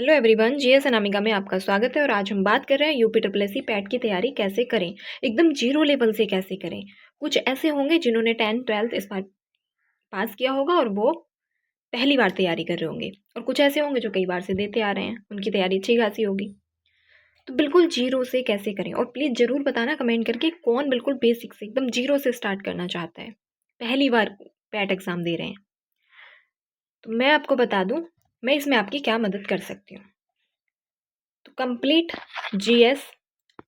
Hello everyone, GS Anamika में आपका स्वागत है। और आज हम बात कर रहे हैं यूपी ट्रिपल एससी पैट की तैयारी कैसे करें, एकदम जीरो लेवल से कैसे करें। कुछ ऐसे होंगे जिन्होंने 10th 12th इस बार पास किया होगा और वो पहली बार तैयारी कर रहे होंगे, और कुछ ऐसे होंगे जो कई बार से देते आ रहे हैं, उनकी तैयारी अच्छी खासी होगी। तो बिल्कुल जीरो से कैसे करें, और प्लीज़ ज़रूर बताना कमेंट करके कौन बिल्कुल बेसिक से एकदम जीरो से स्टार्ट करना चाहता है, पहली बार पैट एग्ज़ाम दे रहे हैं। तो मैं आपको बता दूँ मैं इसमें आपकी क्या मदद कर सकती हूँ। तो कंप्लीट जीएस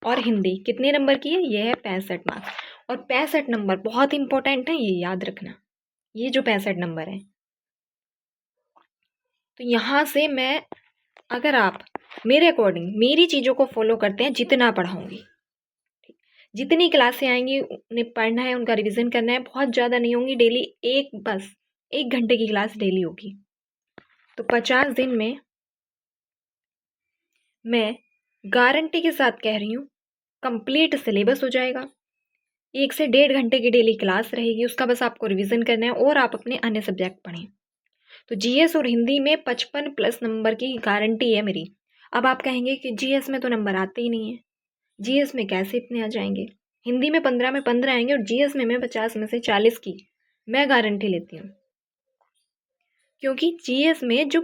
और हिंदी कितने नंबर की है? ये है 65 मार्क्स। और 65 नंबर बहुत इंपॉर्टेंट है, ये याद रखना। ये जो 65 नंबर है, तो यहाँ से मैं, अगर आप मेरे अकॉर्डिंग मेरी चीज़ों को फॉलो करते हैं, जितना पढ़ाऊँगी, जितनी क्लासें आएंगी उन्हें पढ़ना है, उनका रिवीजन करना है। बहुत ज़्यादा नहीं होंगी, डेली बस 1 घंटे की क्लास डेली होगी। तो 50 दिन में मैं गारंटी के साथ कह रही हूँ कंप्लीट सिलेबस हो जाएगा। 1 से 1.5 घंटे की डेली क्लास रहेगी, उसका बस आपको रिवीजन करना है और आप अपने अन्य सब्जेक्ट पढ़ें। तो जीएस और हिंदी में 55+ नंबर की गारंटी है मेरी। अब आप कहेंगे कि जीएस में तो नंबर आते ही नहीं है, जीएस में कैसे इतने आ जाएंगे? हिंदी में 15 में 15 आएंगे, और जीएस में मैं 50 में से 40 की मैं गारंटी लेती हूँ। क्योंकि जीएस में जो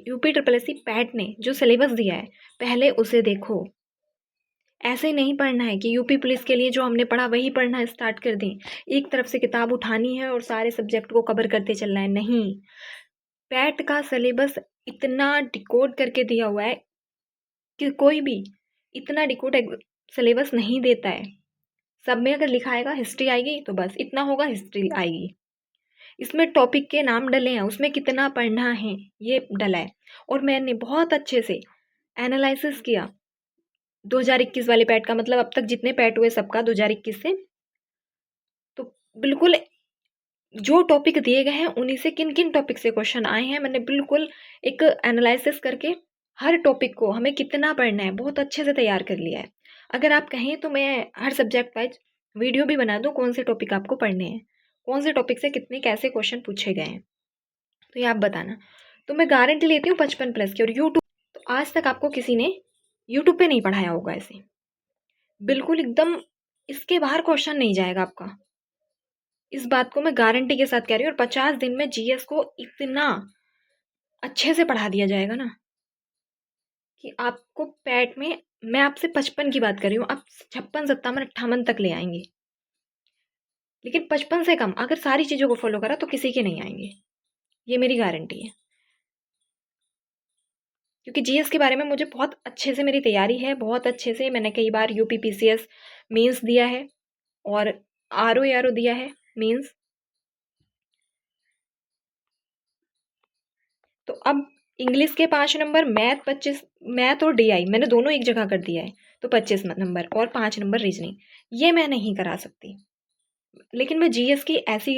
यूपी ट्रिपल एससी पैट ने जो सिलेबस दिया है, पहले उसे देखो। ऐसे ही नहीं पढ़ना है कि यूपी पुलिस के लिए जो हमने पढ़ा वही पढ़ना स्टार्ट कर दें, एक तरफ से किताब उठानी है और सारे सब्जेक्ट को कवर करते चलना है। नहीं, पैट का सिलेबस इतना डिकोड करके दिया हुआ है कि कोई भी इतना डिकोड सिलेबस नहीं देता है। सब में अगर लिखा आएगा हिस्ट्री आएगी तो बस इतना होगा, हिस्ट्री आएगी। इसमें टॉपिक के नाम डले हैं, उसमें कितना पढ़ना है ये डला है। और मैंने बहुत अच्छे से एनालिसिस किया 2021 वाले पैट का, मतलब अब तक जितने पैट हुए सबका 2021 से। तो बिल्कुल जो टॉपिक दिए गए हैं उन्हीं से किन किन टॉपिक से क्वेश्चन आए हैं, मैंने बिल्कुल एक एनालिसिस करके हर टॉपिक को हमें कितना पढ़ना है बहुत अच्छे से तैयार कर लिया है। अगर आप कहें तो मैं हर सब्जेक्ट वाइज वीडियो भी बना दूँ, कौन से टॉपिक आपको पढ़ने हैं, कौन से टॉपिक से कितने कैसे क्वेश्चन पूछे गए हैं, तो ये आप बताना। तो मैं गारंटी लेती हूँ 55+ की। और यूट्यूब तो आज तक आपको किसी ने यूट्यूब पे नहीं पढ़ाया होगा ऐसे, बिल्कुल एकदम इसके बाहर क्वेश्चन नहीं जाएगा आपका। इस बात को मैं गारंटी के साथ कह रही हूँ। और 50 दिन में जीएस को इतना अच्छे से पढ़ा दिया जाएगा ना कि आपको पैट में, मैं आपसे 55 की बात कर रही हूँ, आप 56 57 58 तक ले आएंगे। लेकिन 55 से कम अगर सारी चीज़ों को फॉलो करा तो किसी के नहीं आएंगे, ये मेरी गारंटी है। क्योंकि जीएस के बारे में मुझे बहुत अच्छे से मेरी तैयारी है, बहुत अच्छे से मैंने कई बार यूपी पीसीएस मेंस दिया है और आरओ दिया है मेंस। तो अब इंग्लिश के 5 नंबर, मैथ 25, मैथ और डीआई मैंने दोनों एक जगह कर दिया है, तो 25 नंबर और 5 नंबर रीजनिंग, ये मैं नहीं करा सकती। लेकिन मैं जीएस की ऐसी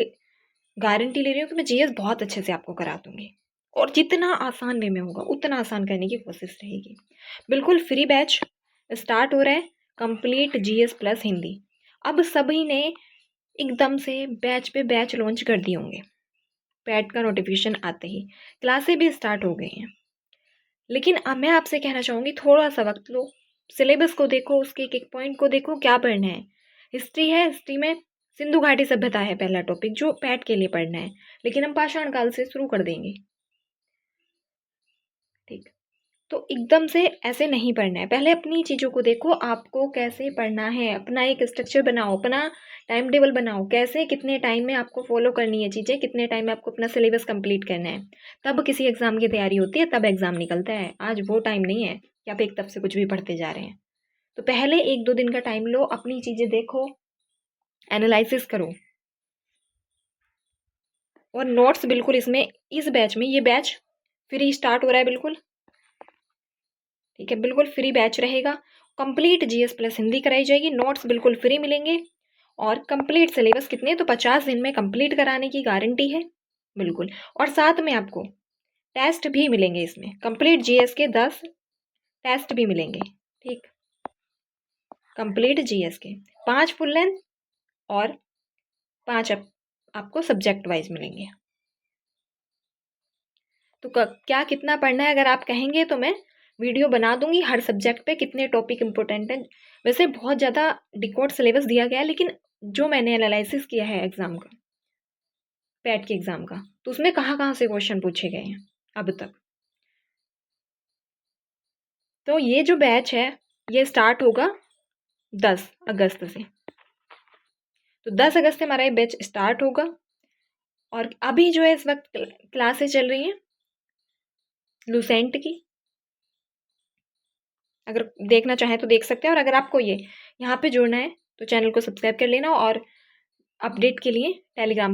गारंटी ले रही हूँ कि मैं जीएस बहुत अच्छे से आपको करा दूंगी, और जितना आसान वे में होगा उतना आसान करने की कोशिश रहेगी। बिल्कुल फ्री बैच स्टार्ट हो रहा है, कंप्लीट जीएस प्लस हिंदी। अब सभी ने एकदम से बैच पे बैच लॉन्च कर दिए होंगे, पैट का नोटिफिकेशन आते ही क्लासें भी स्टार्ट हो गई हैं। लेकिन अब मैं आपसे कहना चाहूँगी थोड़ा सा वक्त लो, सिलेबस को देखो, उसके एक एक पॉइंट को देखो क्या पढ़ना है। हिस्ट्री है, हिस्ट्री में सिंधु घाटी सभ्यता है पहला टॉपिक जो पैट के लिए पढ़ना है, लेकिन हम पाषाण काल से शुरू कर देंगे। ठीक, तो एकदम से ऐसे नहीं पढ़ना है, पहले अपनी चीज़ों को देखो, आपको कैसे पढ़ना है, अपना एक स्ट्रक्चर बनाओ, अपना टाइम टेबल बनाओ, कैसे कितने टाइम में आपको फॉलो करनी है चीज़ें, कितने टाइम में आपको अपना सिलेबस कंप्लीट करना है। तब किसी एग्ज़ाम की तैयारी होती है, तब एग्ज़ाम निकलता है। आज वो टाइम नहीं है कि आप एक तरफ से कुछ भी पढ़ते जा रहे हैं। तो पहले 1-2 दिन का टाइम लो, अपनी चीज़ें देखो, एनालिसिस करो। और नोट्स बिल्कुल इसमें, इस बैच में, ये बैच फ्री स्टार्ट हो रहा है बिल्कुल, ठीक है, बिल्कुल फ्री बैच रहेगा। कंप्लीट जीएस प्लस हिंदी कराई जाएगी, नोट्स बिल्कुल फ्री मिलेंगे, और कंप्लीट सिलेबस कितने, तो 50 दिन में कंप्लीट कराने की गारंटी है बिल्कुल। और साथ में आपको टेस्ट भी मिलेंगे, इसमें कंप्लीट जीएस के 10 टेस्ट भी मिलेंगे। ठीक, कंप्लीट जीएस के 5 फुल लेंथ और 5 आपको सब्जेक्ट वाइज मिलेंगे। तो क्या कितना पढ़ना है अगर आप कहेंगे तो मैं वीडियो बना दूंगी हर सब्जेक्ट पे कितने टॉपिक इंपॉर्टेंट हैं। वैसे बहुत ज़्यादा डिकोड सिलेबस दिया गया है, लेकिन जो मैंने एनालिसिस किया है एग्ज़ाम का, पैट के एग्ज़ाम का, तो उसमें कहाँ कहाँ से क्वेश्चन पूछे गए हैं अब तक। तो ये जो बैच है ये स्टार्ट होगा 10 अगस्त से। तो 10 अगस्त से हमारा ये बैच स्टार्ट होगा। और अभी जो है इस वक्त क्लासेस चल रही हैं लूसेंट की, अगर देखना चाहें तो देख सकते हैं। और अगर आपको ये यहाँ पे जुड़ना है तो चैनल को सब्सक्राइब कर लेना, और अपडेट के लिए टेलीग्राम